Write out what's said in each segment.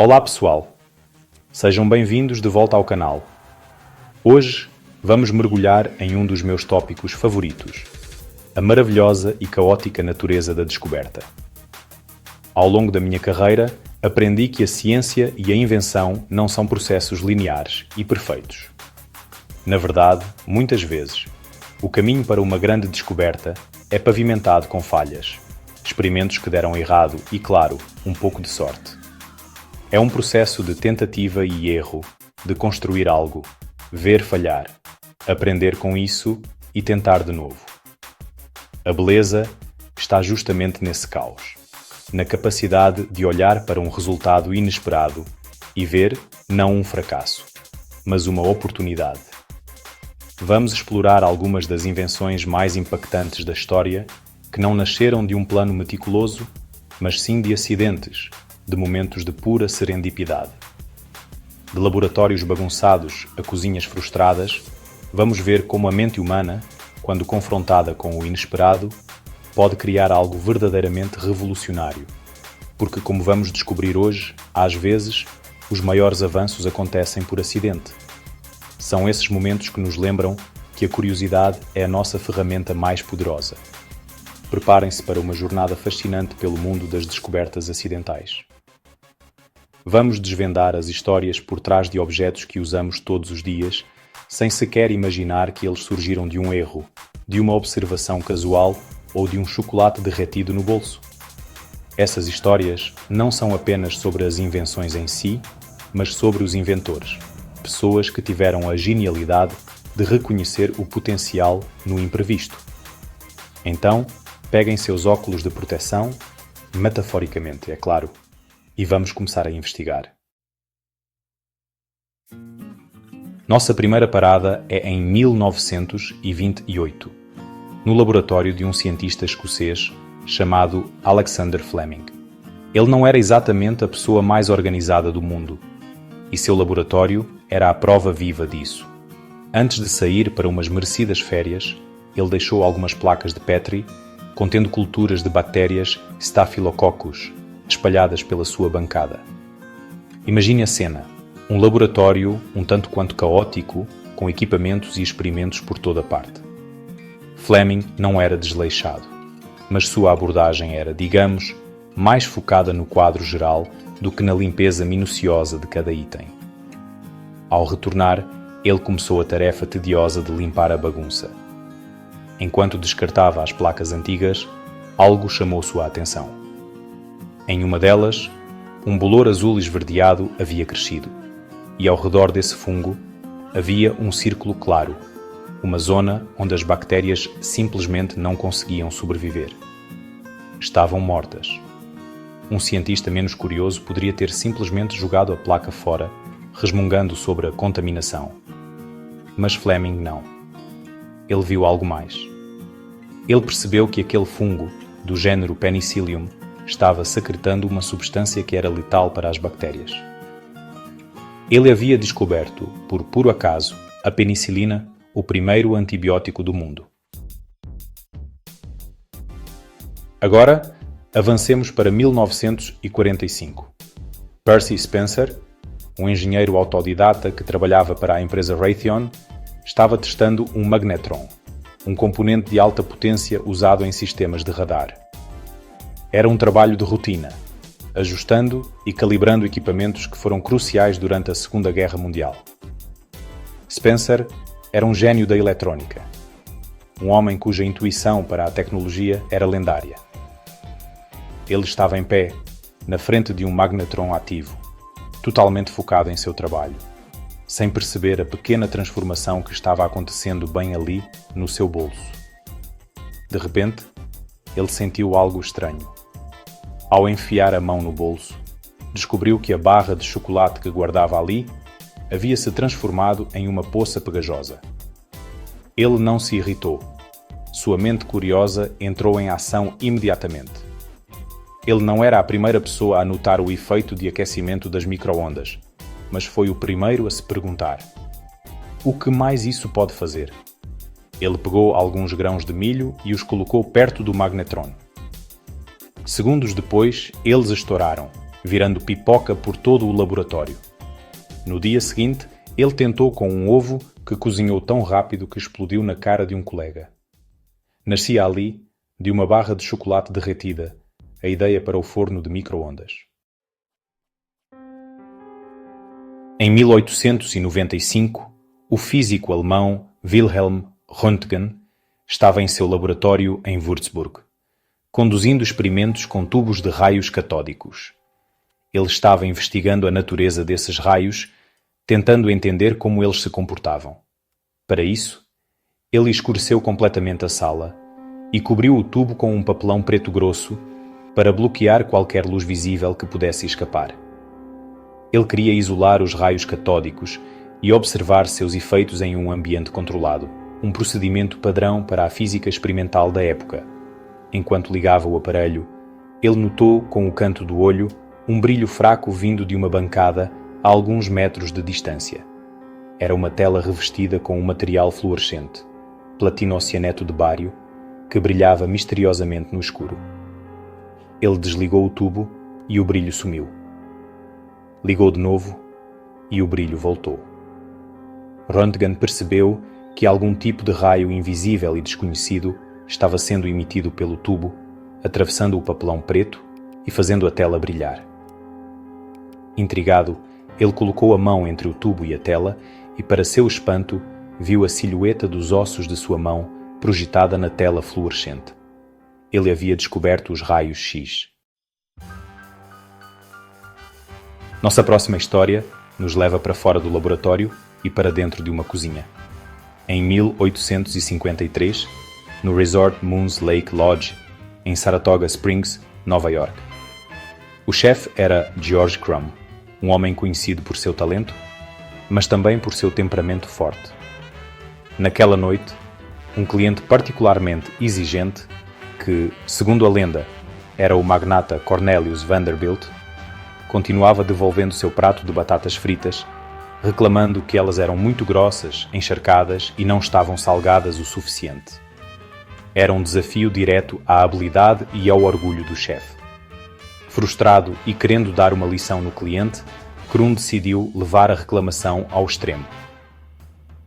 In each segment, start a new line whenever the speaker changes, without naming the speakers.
Olá pessoal, sejam bem-vindos de volta ao canal. Hoje vamos mergulhar em um dos meus tópicos favoritos, a maravilhosa e caótica natureza da descoberta. Ao longo da minha carreira, aprendi que a ciência e a invenção não são processos lineares e perfeitos. Na verdade, muitas vezes, o caminho para uma grande descoberta é pavimentado com falhas, experimentos que deram errado e, claro, um pouco de sorte. É um processo de tentativa e erro, de construir algo, ver falhar, aprender com isso e tentar de novo. A beleza está justamente nesse caos, na capacidade de olhar para um resultado inesperado e ver não um fracasso, mas uma oportunidade. Vamos explorar algumas das invenções mais impactantes da história que não nasceram de um plano meticuloso, mas sim de acidentes, de momentos de pura serendipidade. De laboratórios bagunçados a cozinhas frustradas, vamos ver como a mente humana, quando confrontada com o inesperado, pode criar algo verdadeiramente revolucionário. Porque, como vamos descobrir hoje, às vezes, os maiores avanços acontecem por acidente. São esses momentos que nos lembram que a curiosidade é a nossa ferramenta mais poderosa. Preparem-se para uma jornada fascinante pelo mundo das descobertas acidentais. Vamos desvendar as histórias por trás de objetos que usamos todos os dias, sem sequer imaginar que eles surgiram de um erro, de uma observação casual ou de um chocolate derretido no bolso. Essas histórias não são apenas sobre as invenções em si, mas sobre os inventores, pessoas que tiveram a genialidade de reconhecer o potencial no imprevisto. Então, peguem seus óculos de proteção, metaforicamente, é claro, e vamos começar a investigar. Nossa primeira parada é em 1928, no laboratório de um cientista escocês chamado Alexander Fleming. Ele não era exatamente a pessoa mais organizada do mundo, e seu laboratório era a prova viva disso. Antes de sair para umas merecidas férias, ele deixou algumas placas de Petri contendo culturas de bactérias Staphylococcus espalhadas pela sua bancada. Imagine a cena, um laboratório um tanto quanto caótico, com equipamentos e experimentos por toda parte. Fleming não era desleixado, mas sua abordagem era, digamos, mais focada no quadro geral do que na limpeza minuciosa de cada item. Ao retornar, ele começou a tarefa tediosa de limpar a bagunça. Enquanto descartava as placas antigas, algo chamou sua atenção. Em uma delas, um bolor azul esverdeado havia crescido, e ao redor desse fungo havia um círculo claro, uma zona onde as bactérias simplesmente não conseguiam sobreviver. Estavam mortas. Um cientista menos curioso poderia ter simplesmente jogado a placa fora, resmungando sobre a contaminação. Mas Fleming não. Ele viu algo mais. Ele percebeu que aquele fungo, do género Penicillium, estava secretando uma substância que era letal para as bactérias. Ele havia descoberto, por puro acaso, a penicilina, o primeiro antibiótico do mundo. Agora, avancemos para 1945. Percy Spencer, um engenheiro autodidata que trabalhava para a empresa Raytheon, estava testando um magnetron, um componente de alta potência usado em sistemas de radar. Era um trabalho de rotina, ajustando e calibrando equipamentos que foram cruciais durante a Segunda Guerra Mundial. Spencer era um gênio da eletrónica, um homem cuja intuição para a tecnologia era lendária. Ele estava em pé, na frente de um magnetron ativo, totalmente focado em seu trabalho, sem perceber a pequena transformação que estava acontecendo bem ali, no seu bolso. De repente, ele sentiu algo estranho. Ao enfiar a mão no bolso, descobriu que a barra de chocolate que guardava ali havia se transformado em uma poça pegajosa. Ele não se irritou. Sua mente curiosa entrou em ação imediatamente. Ele não era a primeira pessoa a notar o efeito de aquecimento das micro-ondas, mas foi o primeiro a se perguntar: o que mais isso pode fazer? Ele pegou alguns grãos de milho e os colocou perto do magnetron. Segundos depois, eles estouraram, virando pipoca por todo o laboratório. No dia seguinte, ele tentou com um ovo que cozinhou tão rápido que explodiu na cara de um colega. Nascia ali, de uma barra de chocolate derretida, a ideia para o forno de micro-ondas. Em 1895, o físico alemão Wilhelm Röntgen estava em seu laboratório em Würzburg, conduzindo experimentos com tubos de raios catódicos. Ele estava investigando a natureza desses raios, tentando entender como eles se comportavam. Para isso, ele escureceu completamente a sala e cobriu o tubo com um papelão preto grosso para bloquear qualquer luz visível que pudesse escapar. Ele queria isolar os raios catódicos e observar seus efeitos em um ambiente controlado, um procedimento padrão para a física experimental da época. Enquanto ligava o aparelho, ele notou, com o canto do olho, um brilho fraco vindo de uma bancada a alguns metros de distância. Era uma tela revestida com um material fluorescente, platino-cianeto de bário, que brilhava misteriosamente no escuro. Ele desligou o tubo e o brilho sumiu. Ligou de novo e o brilho voltou. Röntgen percebeu que algum tipo de raio invisível e desconhecido estava sendo emitido pelo tubo, atravessando o papelão preto e fazendo a tela brilhar. Intrigado, ele colocou a mão entre o tubo e a tela e, para seu espanto, viu a silhueta dos ossos de sua mão projetada na tela fluorescente. Ele havia descoberto os raios X. Nossa próxima história nos leva para fora do laboratório e para dentro de uma cozinha. Em 1853, no Resort Moons Lake Lodge, em Saratoga Springs, Nova York. O chefe era George Crumb, um homem conhecido por seu talento, mas também por seu temperamento forte. Naquela noite, um cliente particularmente exigente, que, segundo a lenda, era o magnata Cornelius Vanderbilt, continuava devolvendo seu prato de batatas fritas, reclamando que elas eram muito grossas, encharcadas e não estavam salgadas o suficiente. Era um desafio direto à habilidade e ao orgulho do chefe. Frustrado e querendo dar uma lição no cliente, Crumb decidiu levar a reclamação ao extremo.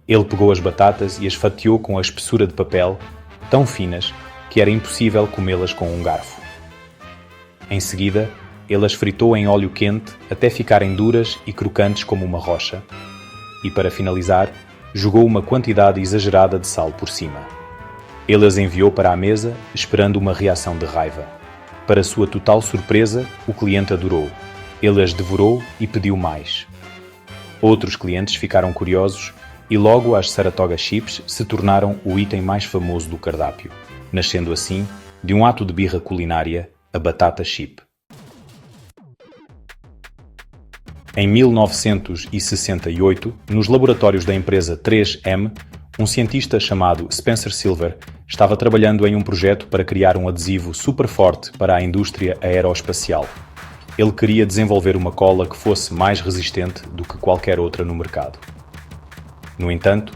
Ele pegou as batatas e as fatiou com a espessura de papel, tão finas que era impossível comê-las com um garfo. Em seguida, ele as fritou em óleo quente até ficarem duras e crocantes como uma rocha, e para finalizar, jogou uma quantidade exagerada de sal por cima. Ele as enviou para a mesa, esperando uma reação de raiva. Para sua total surpresa, o cliente adorou. Ele as devorou e pediu mais. Outros clientes ficaram curiosos e logo as Saratoga Chips se tornaram o item mais famoso do cardápio, nascendo assim, de um ato de birra culinária, a batata chip. Em 1968, nos laboratórios da empresa 3M, um cientista chamado Spencer Silver estava trabalhando em um projeto para criar um adesivo super forte para a indústria aeroespacial. Ele queria desenvolver uma cola que fosse mais resistente do que qualquer outra no mercado. No entanto,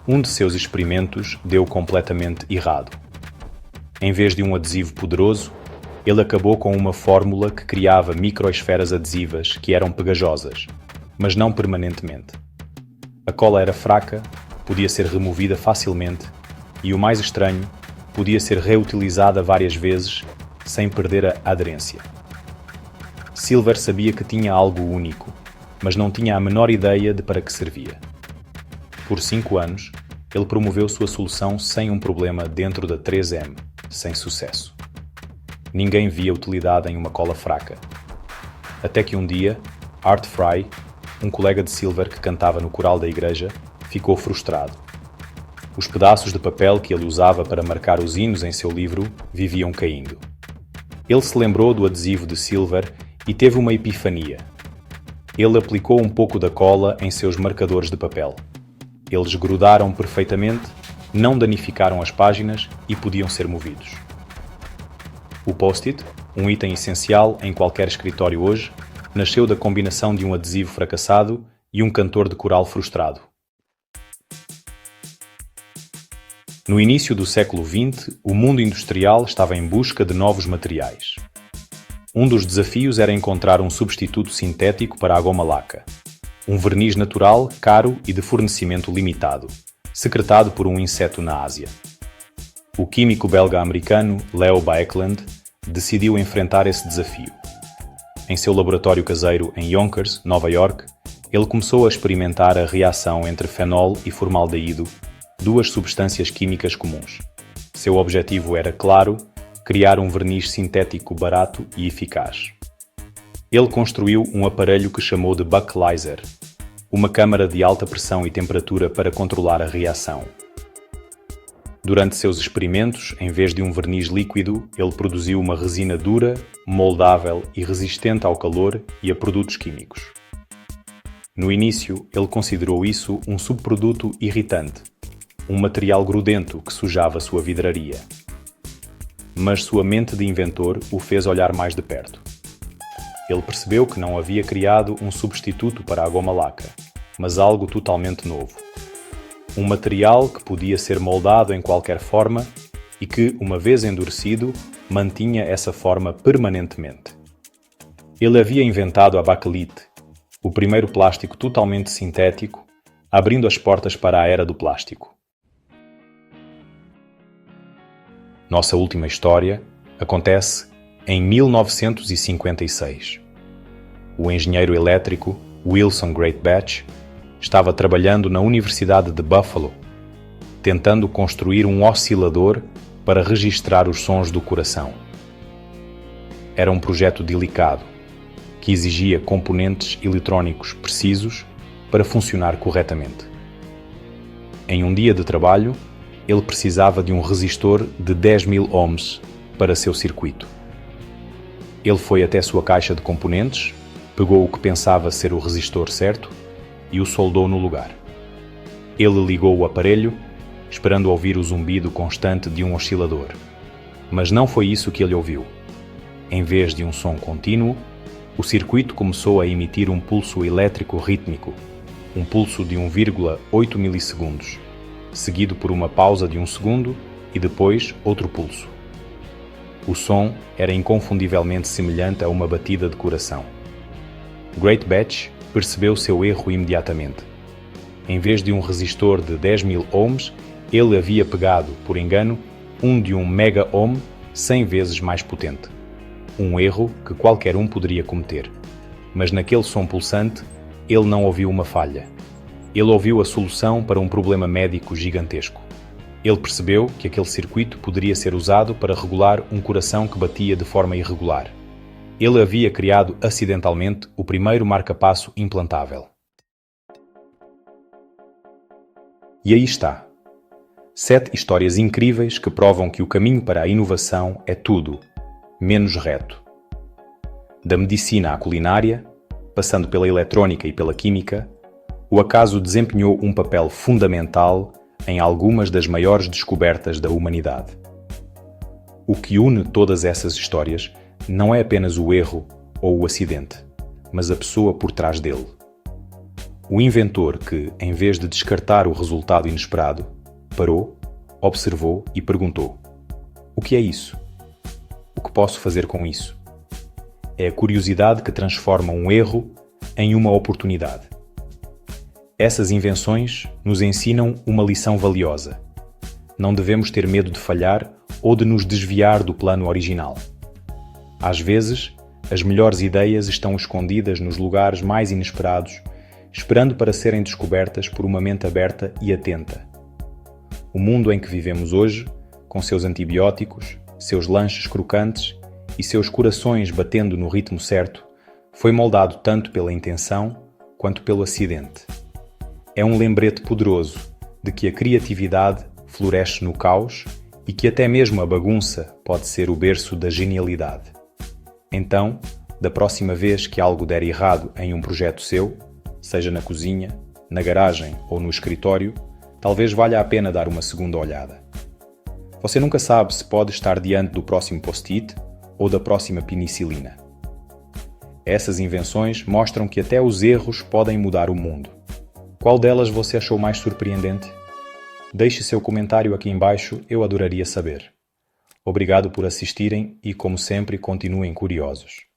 um de seus experimentos deu completamente errado. Em vez de um adesivo poderoso, ele acabou com uma fórmula que criava microesferas adesivas que eram pegajosas, mas não permanentemente. A cola era fraca, podia ser removida facilmente e, o mais estranho, podia ser reutilizada várias vezes sem perder a aderência. Silver sabia que tinha algo único, mas não tinha a menor ideia de para que servia. Por 5 anos, ele promoveu sua solução sem um problema dentro da 3M, sem sucesso. Ninguém via utilidade em uma cola fraca. Até que um dia, Art Fry, um colega de Silver que cantava no coral da igreja, ficou frustrado. Os pedaços de papel que ele usava para marcar os hinos em seu livro viviam caindo. Ele se lembrou do adesivo de Silver e teve uma epifania. Ele aplicou um pouco da cola em seus marcadores de papel. Eles grudaram perfeitamente, não danificaram as páginas e podiam ser movidos. O Post-it, um item essencial em qualquer escritório hoje, nasceu da combinação de um adesivo fracassado e um cantor de coral frustrado. No início do século XX, o mundo industrial estava em busca de novos materiais. Um dos desafios era encontrar um substituto sintético para a goma laca. Um verniz natural, caro e de fornecimento limitado, secretado por um inseto na Ásia. O químico belga-americano Leo Baekeland decidiu enfrentar esse desafio. Em seu laboratório caseiro em Yonkers, Nova York, ele começou a experimentar a reação entre fenol e formaldeído, duas substâncias químicas comuns. Seu objetivo era, claro, criar um verniz sintético barato e eficaz. Ele construiu um aparelho que chamou de Buckleiser, uma câmara de alta pressão e temperatura para controlar a reação. Durante seus experimentos, em vez de um verniz líquido, ele produziu uma resina dura, moldável e resistente ao calor e a produtos químicos. No início, ele considerou isso um subproduto irritante, um material grudento que sujava sua vidraria. Mas sua mente de inventor o fez olhar mais de perto. Ele percebeu que não havia criado um substituto para a goma laca, mas algo totalmente novo. Um material que podia ser moldado em qualquer forma e que, uma vez endurecido, mantinha essa forma permanentemente. Ele havia inventado a bakelite, o primeiro plástico totalmente sintético, abrindo as portas para a era do plástico. Nossa última história acontece em 1956. O engenheiro elétrico Wilson Greatbatch estava trabalhando na Universidade de Buffalo, tentando construir um oscilador para registrar os sons do coração. Era um projeto delicado, que exigia componentes eletrônicos precisos para funcionar corretamente. Em um dia de trabalho, ele precisava de um resistor de 10.000 ohms para seu circuito. Ele foi até sua caixa de componentes, pegou o que pensava ser o resistor certo e o soldou no lugar. Ele ligou o aparelho, esperando ouvir o zumbido constante de um oscilador. Mas não foi isso que ele ouviu. Em vez de um som contínuo, o circuito começou a emitir um pulso elétrico rítmico, um pulso de 1,8 milissegundos, seguido por uma pausa de 1 segundo e depois outro pulso. O som era inconfundivelmente semelhante a uma batida de coração. Greatbatch percebeu seu erro imediatamente. Em vez de um resistor de 10.000 ohms, ele havia pegado, por engano, um de 1 mega-ohm 100 vezes mais potente. Um erro que qualquer um poderia cometer. Mas naquele som pulsante, ele não ouviu uma falha. Ele ouviu a solução para um problema médico gigantesco. Ele percebeu que aquele circuito poderia ser usado para regular um coração que batia de forma irregular. Ele havia criado acidentalmente o primeiro marca-passo implantável. E aí está. 7 histórias incríveis que provam que o caminho para a inovação é tudo, menos reto. Da medicina à culinária, passando pela eletrónica e pela química, o acaso desempenhou um papel fundamental em algumas das maiores descobertas da humanidade. O que une todas essas histórias não é apenas o erro ou o acidente, mas a pessoa por trás dele. O inventor que, em vez de descartar o resultado inesperado, parou, observou e perguntou: o que é isso? O que posso fazer com isso? É a curiosidade que transforma um erro em uma oportunidade. Essas invenções nos ensinam uma lição valiosa. Não devemos ter medo de falhar ou de nos desviar do plano original. Às vezes, as melhores ideias estão escondidas nos lugares mais inesperados, esperando para serem descobertas por uma mente aberta e atenta. O mundo em que vivemos hoje, com seus antibióticos, seus lanches crocantes e seus corações batendo no ritmo certo, foi moldado tanto pela intenção quanto pelo acidente. É um lembrete poderoso de que a criatividade floresce no caos e que até mesmo a bagunça pode ser o berço da genialidade. Então, da próxima vez que algo der errado em um projeto seu, seja na cozinha, na garagem ou no escritório, talvez valha a pena dar uma segunda olhada. Você nunca sabe se pode estar diante do próximo post-it ou da próxima penicilina. Essas invenções mostram que até os erros podem mudar o mundo. Qual delas você achou mais surpreendente? Deixe seu comentário aqui embaixo, eu adoraria saber. Obrigado por assistirem e, como sempre, continuem curiosos.